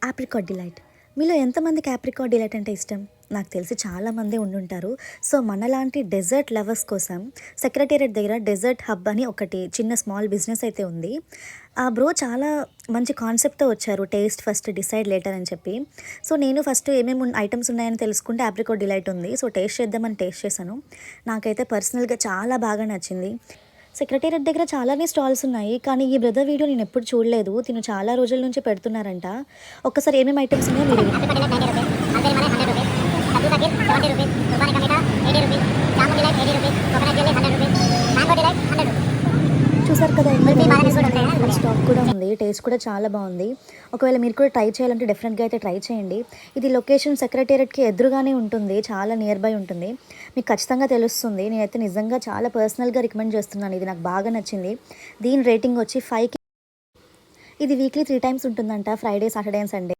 Apricot delight. మీలో ఎంతమందికి apricot delight అంటే ఇష్టం? నాకు తెలిసి చాలామందే ఉండుంటారు. సో, మనలాంటి డెజర్ట్ లవర్స్ కోసం సెక్రటేరియట్ దగ్గర డెజర్ట్ హబ్ అని ఒకటి చిన్న స్మాల్ బిజినెస్ అయితే ఉంది. ఆ బ్రో చాలా మంచి కాన్సెప్ట్‌తో వచ్చారు. టేస్ట్ ఫస్ట్ డిసైడ్ లేటర్ అని చెప్పి. సో, నేను ఫస్ట్ ఏమేమి ఐటెమ్స్ ఉన్నాయని తెలుసుకుంటే ఆప్రికాట్ డిలైట్ ఉంది. సో, టేస్ట్ చేద్దామని టేస్ట్ చేశాను. నాకైతే పర్సనల్‌గా చాలా బాగా నచ్చింది. సెక్రటేరియట్ దగ్గర చాలానే స్టాల్స్ ఉన్నాయి. కానీ ఈ బ్రదర్ వీడియో నేనెప్పుడు చూడలేదు. తిను చాలా రోజుల నుంచి పెడుతున్నారంట. ఒక్కసారి ఏమేమి ఐటెమ్స్ ఉన్నాయో మీరు చూసారు కదా! ఫుల్ స్టాక్ కూడా ఉంది. టేస్ట్ కూడా చాలా బావుంది. ఒకవేళ మీరు కూడా ట్రై చేయాలంటే డెఫినెట్‌గా అయితే ట్రై చేయండి. ఇది లొకేషన్ సెక్రటేరియట్‌కి ఎదురుగానే ఉంటుంది. చాలా నియర్ బై ఉంటుంది. మీకు ఖచ్చితంగా తెలుస్తుంది. నేనైతే నిజంగా చాలా పర్సనల్‌గా రికమెండ్ చేస్తున్నాను. ఇది నాకు బాగా నచ్చింది. దీని రేటింగ్ వచ్చి 5కి. ఇది వీక్లీ 3 టైమ్స్ ఉంటుందంట. Friday, Saturday and Sunday.